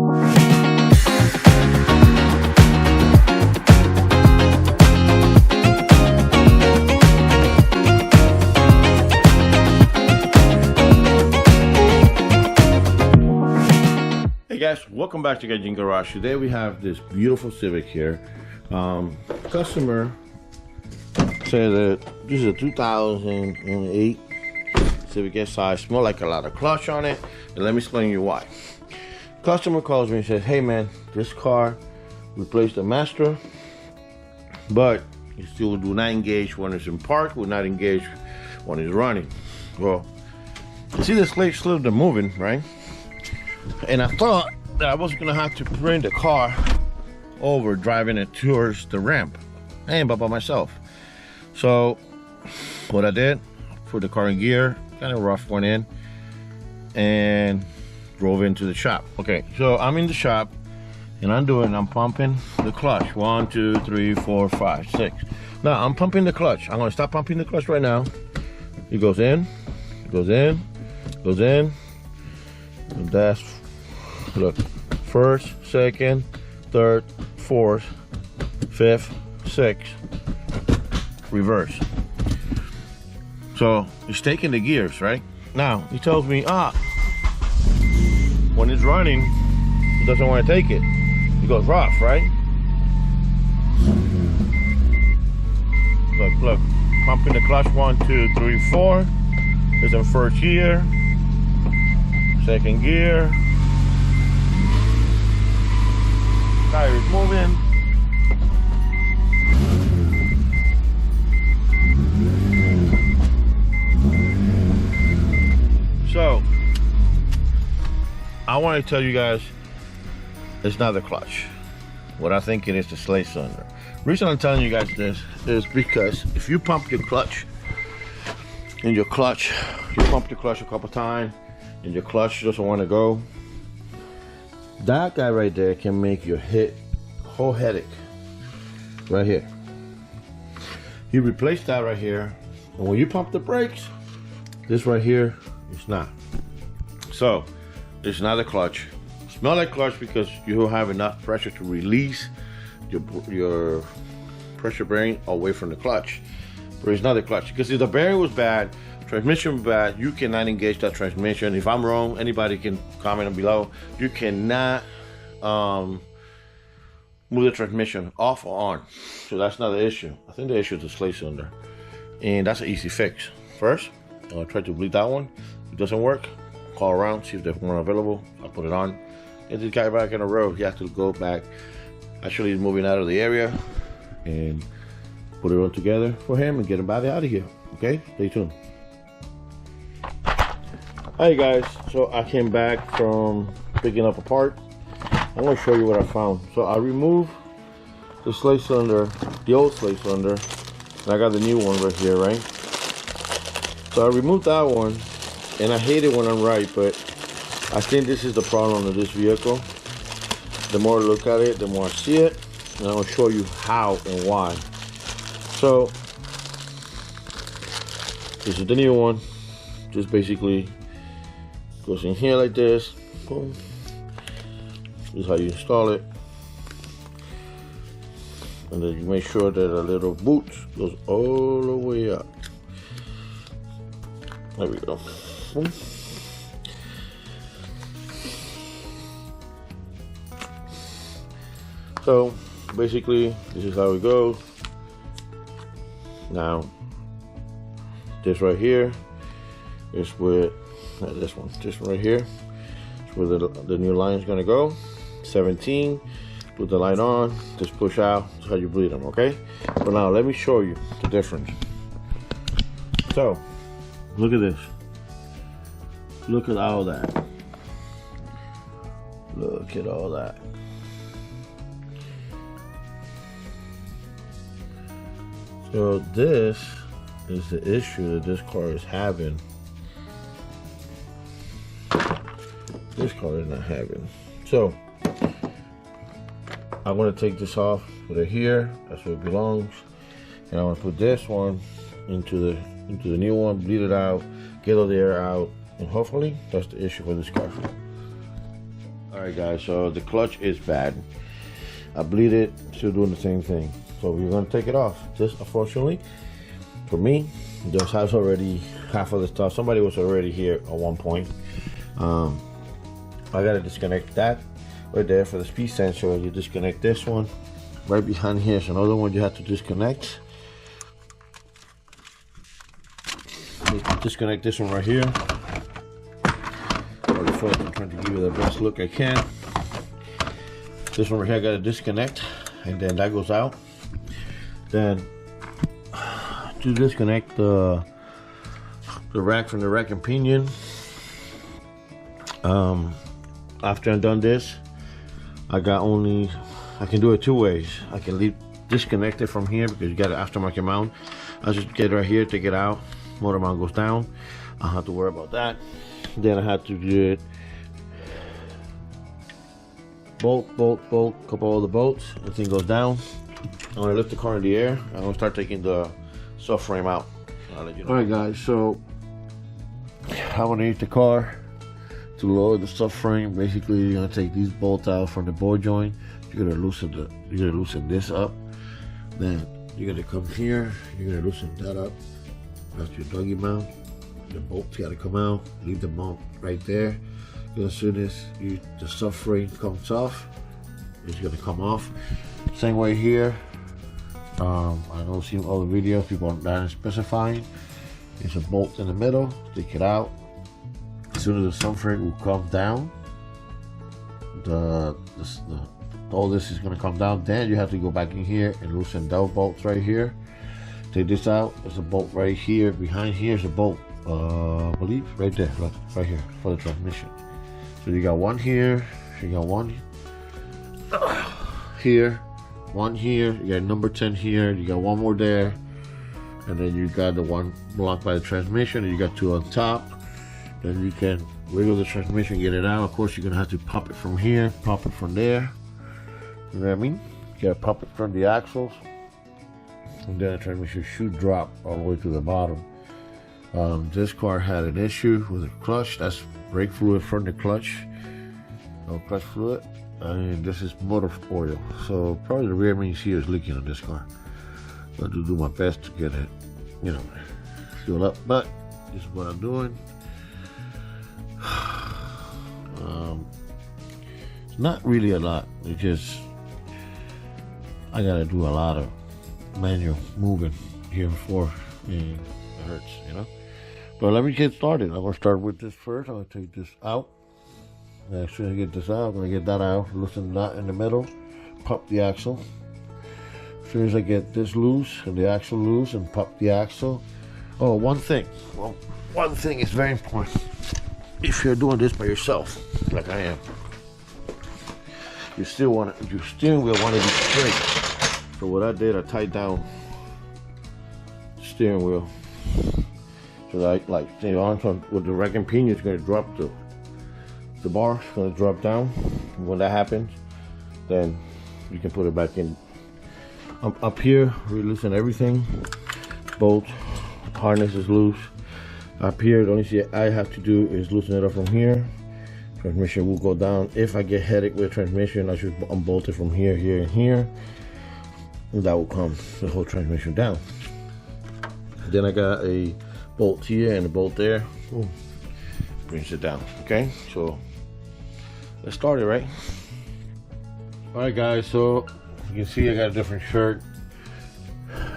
Hey guys, welcome back to Gaijin Garage. Today we have this beautiful Civic here. Customer said that this is a 2008 Civic SI. Smell like a lot of clutch on it, and let me explain you why. Customer calls me and says, hey man, this car replaced the master, but it still do not engage when it's in park, will not engage when it's running. Well, you see the slate cylinder moving, right? And I thought that I was gonna have to bring the car over, driving it towards the ramp. I ain't by myself. So what I did, put the car in gear, kind of rough one in, and drove into the shop. Okay, so I'm in the shop and I'm pumping the clutch. 1, 2, 3, 4, 5, 6. Now I'm pumping the clutch. I'm gonna stop pumping the clutch right now. It goes in, it goes in, goes in. And that's, look, first, second, third, fourth, fifth, sixth, reverse. So he's taking the gears, right? Now he tells me, when it's running, he doesn't want to take it. He goes rough, right? Look, pumping the clutch, 1, 2, 3, 4. It's in first gear. Second gear, tire is moving. So I want to tell you guys, it's not the clutch. What I think it is, the slate cylinder. The reason I'm telling you guys this is because if you pump your clutch, you pump the clutch a couple times, and your clutch doesn't want to go, that guy right there can make your whole headache right here. You replace that right here, and when you pump the brakes, this right here is not. So it's not a clutch. Smell like clutch because you don't have enough pressure to release your pressure bearing away from the clutch. But it's not a clutch, because if the bearing was bad, transmission bad, you cannot engage that transmission. If I'm wrong, anybody can comment below. You cannot move the transmission off or on. So that's not the issue. I think the issue is the slate cylinder, and that's an easy fix. First, I'll try to bleed that one. If it doesn't work, call around, see if there's one available. I'll put it on. Get this guy back in the road. He has to go back. Actually, he's moving out of the area, and put it all together for him and get him out of here. Okay, stay tuned. Hi guys, so I came back from picking up a part. I'm going to show you what I found. So I removed the slate cylinder, the old slate cylinder, and I got the new one right here, right? So I removed that one, and I hate it when I'm right, but I think this is the problem of this vehicle. The more I look at it, the more I see it, and I'm going to show you how and why. So this is the new one. Just basically goes in here like this. Boom. This is how you install it. And then you make sure that a little boot goes all the way up. There we go. Boom. So basically this is how it goes. Now this right here is with this one right here is where the new line is going to go. 17, put the light on, just push out. That's how you bleed them. Okay, but now let me show you the difference. So look at this, look at all that, look at all that. So this is the issue that this car is having. This car is not having. So I'm going to take this off, put it here, that's where it belongs, and I'm going to put this one into the new one, bleed it out, get all the air out, and hopefully that's the issue for this car. All Alright guys, so the clutch is bad. I bleed it, still doing the same thing. So we're gonna take it off. This, unfortunately, for me, this has already half of the stuff. Somebody was already here at one point. I gotta disconnect that right there for the speed sensor. You disconnect this one. Right behind here is another one you have to disconnect. Disconnect this one right here. I'm trying to give you the best look I can. This one right here I gotta disconnect, and then that goes out. Then to disconnect the rack from the rack and pinion. After I'm done this, I can do it two ways. I can disconnect it from here because you got an aftermarket mount. I just get it right here, take it out, motor mount goes down. I don't have to worry about that. Then I have to do it bolt, couple of the bolts. The thing goes down. I'm gonna lift the car in the air. I'm gonna start taking the subframe out. I'll let you know. All right, guys. So I'm gonna use the car to lower the subframe. Basically, you're gonna take these bolts out from the ball joint. You're gonna loosen this up. Then you're gonna come here. You're gonna loosen that up. That's your doggy mount. The bolts gotta come out. Leave the mount right there. As soon as the subframe comes off, it's gonna come off. Same way here. I know see all the videos people are not specifying. There's a bolt in the middle. Take it out. As soon as the subframe will come down, all this is gonna come down. Then you have to go back in here and loosen those bolts right here. Take this out. There's a bolt right here. Behind here is a bolt. I believe right there, right here for the transmission. So you got one here. You got one here. One here. You got number 10 here. You got one more there. And then you got the one blocked by the transmission. And you got two on top. Then you can wiggle the transmission, get it out. Of course, you're gonna have to pop it from here, pop it from there. You know what I mean? You gotta pop it from the axles. And then the transmission should drop all the way to the bottom. This car had an issue with the clutch. That's brake fluid from the clutch. No clutch fluid. And this is motor oil. So probably the rear main seal is leaking on this car. So I have to do my best to get it, fill up. But this is what I'm doing. It's not really a lot. It's just I gotta do a lot of manual moving here before and it hurts, But let me get started. I'm gonna start with this first. I'm gonna take this out. And as soon as I get this out, I'm gonna get that out, loosen the nut in the middle, pop the axle. As soon as I get this loose and the axle loose and pop the axle. Oh, one thing is very important. If you're doing this by yourself, like I am, your steering wheel want to be straight. So what I did, I tied down the steering wheel. So that with the rack and pinion, it's going to drop the bar. It's going to drop down. And when that happens, then you can put it back in. Up here, we loosen everything. Bolt harness is loose. Up here, the only thing I have to do is loosen it up from here. Transmission will go down. If I get headache with transmission, I should unbolt it from here, here, and here. And that will calm the whole transmission down. Then I got a bolt here and a bolt there. Ooh, brings it down. Okay, so let's start it, right? All right, guys. So you can see I got a different shirt.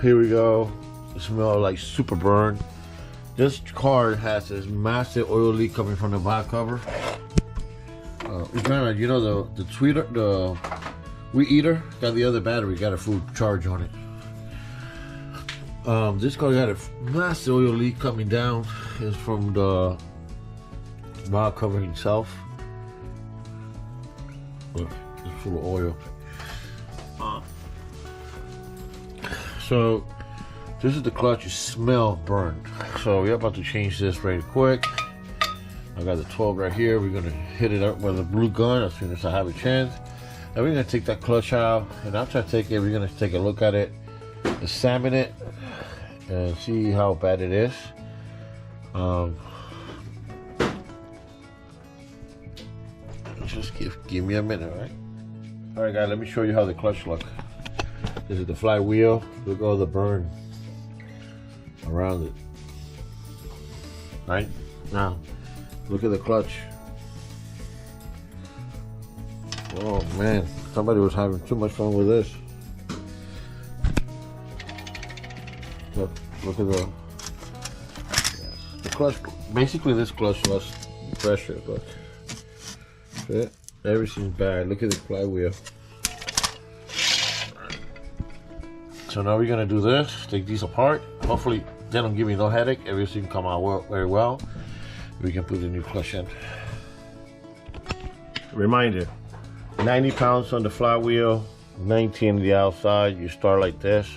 Here we go. It smells like super burn. This car has this massive oil leak coming from the back cover. It's kind of like, the Weed Eater got the other battery, got a full charge on it. This car got a massive oil leak coming down. It's from the back cover itself. Look, it's full of oil. So this is the clutch. You smell burned. So we're about to change this very quick. I got the 12 right here. We're gonna hit it up with a blue gun as soon as I have a chance. And we're gonna take that clutch out. And after I take it, we're gonna take a look at it, examine it, and see how bad it is. Just give me a minute, all right? All right, guys, let me show you how the clutch look. This is the flywheel. Look at all the burn around it. Right? Now, look at the clutch. Oh man, somebody was having too much fun with this. Look at the clutch. Basically, this clutch lost pressure. Look, see? Everything's bad. Look at the flywheel. So now we're gonna do this. Take these apart. Hopefully, they don't give me no headache. Everything come out very well. We can put the new clutch in. Reminder: 90 pounds on the flywheel, 19 on the outside. You start like this.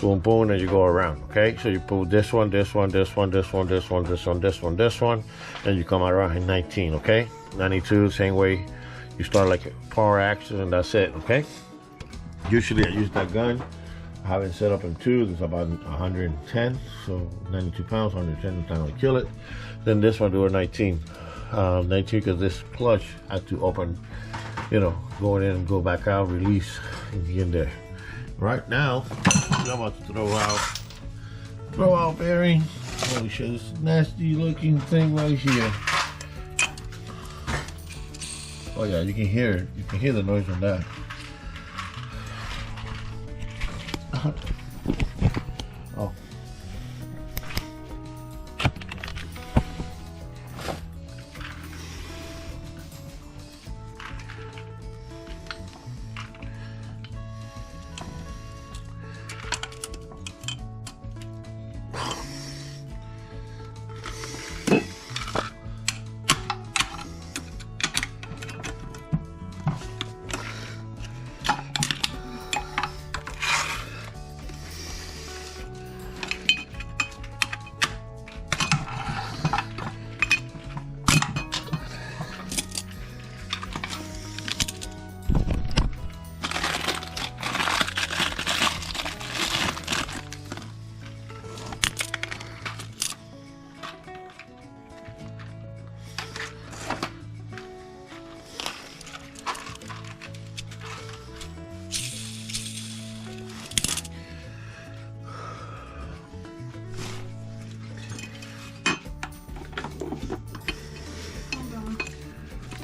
Boom, boom, and you go around, okay? So you pull this one, this one, this one, this one, this one, this one, this one, this one, and you come around in 19, okay? 92, same way. You start like a power action, and that's it, okay? Usually I use that gun. I have it set up in 2. It's about 110, so 92 pounds, 110 time I kill it. Then this one do a 19. 19 because this clutch had to open, you know, going in and go back out, release, and get in there. Right now, I'm about to throw out bearing. Holy shit, this nasty looking thing right here. Oh yeah, you can hear it. You can hear the noise on that. Oh.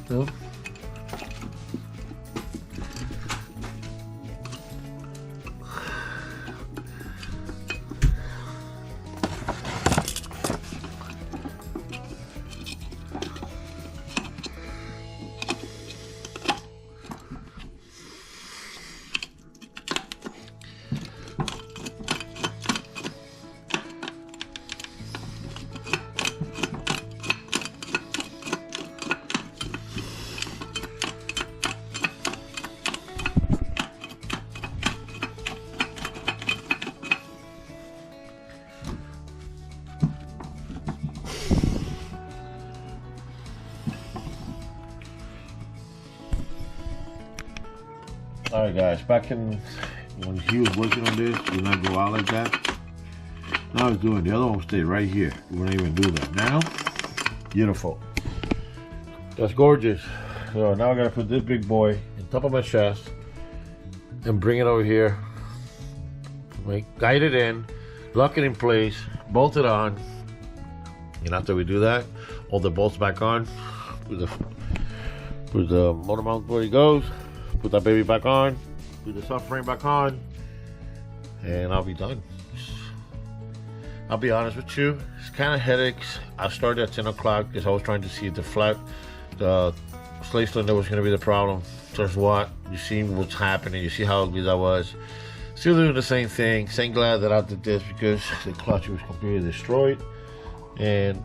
No? Alright guys, back in when he was working on this, it did not go out like that. Now it's doing, the other one stayed right here. We wouldn't even do that. Now, beautiful. That's gorgeous. So now I gotta put this big boy on top of my chest and bring it over here. Guide it in, lock it in place, bolt it on. And after we do that, all the bolts back on. With the motor mount where it goes. Put that baby back on, put the subframe back on, and I'll be done. I'll be honest with you, it's kind of headaches. I started at 10 o'clock because I was trying to see if the slave cylinder was going to be the problem. Just what? You see what's happening, you see how ugly that was. Still doing the same thing. Same glad that I did this because the clutch was completely destroyed. And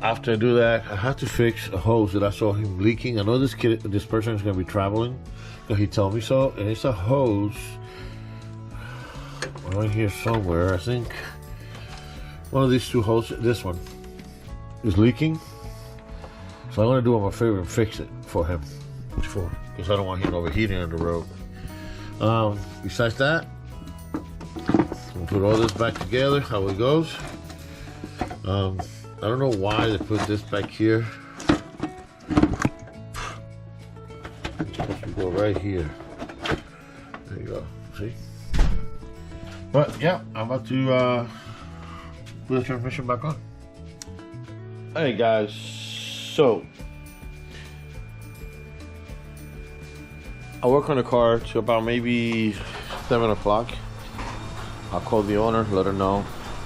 after I do that, I had to fix a hose that I saw him leaking. I know this person is going to be traveling, because he told me so. And it's a hose right here somewhere. I think one of these two hoses, this one, is leaking. So I'm going to do him a favor and fix it for him, because I don't want him overheating on the road. Besides that, we'll put all this back together, how it goes. I don't know why they put this back here. It's supposed to go right here. There you go. See? But yeah, I'm about to put the transmission back on. Hey guys, so I work on the car to about maybe 7 o'clock. I'll call the owner, let her know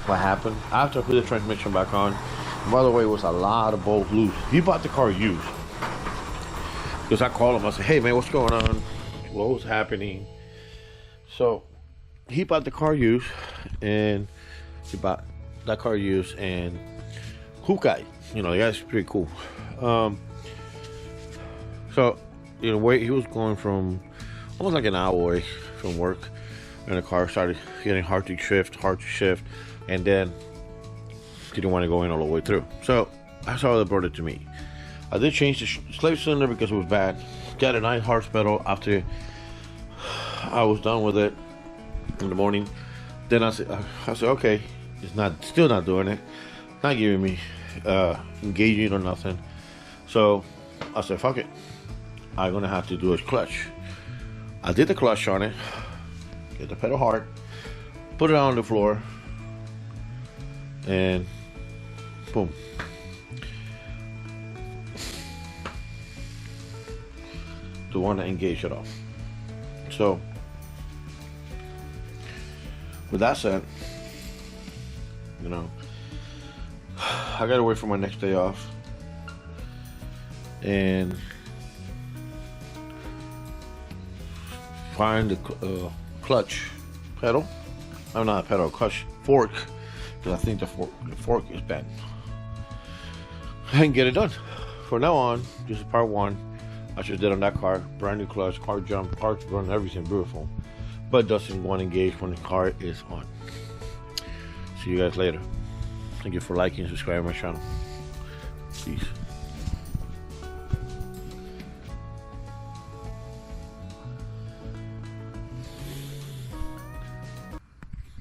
what happened. After I put the transmission back on, and by the way, it was a lot of bolts loose. He bought the car used. Because I called him, I said, hey man, what's going on? What was happening? So he bought the car used, and he bought that car used, and cool guy. You know, the guy's pretty cool. So, you know, where he was going from almost like an hour away from work, and the car started getting hard to shift, and then didn't want to go in all the way through. So that's how they brought it to me. I did change the slave cylinder because it was bad. Got a 9 horse pedal after I was done with it in the morning. Then I said, okay, it's still not doing it, not giving me engaging or nothing. So I said, fuck it, I'm gonna have to do a clutch. I did the clutch on it, get the pedal hard, put it on the floor, and boom. The one that engaged it off. So with that said, you know, I gotta wait for my next day off and find the clutch pedal. I'm not a pedal, clutch fork, because I think the fork is bent, and get it done. From now on, this is part 1. I just did on that car, brand new clutch, car jump, car run, everything beautiful, but doesn't want to engage when the car is on. See you guys later. Thank you for liking and subscribing my channel. Peace.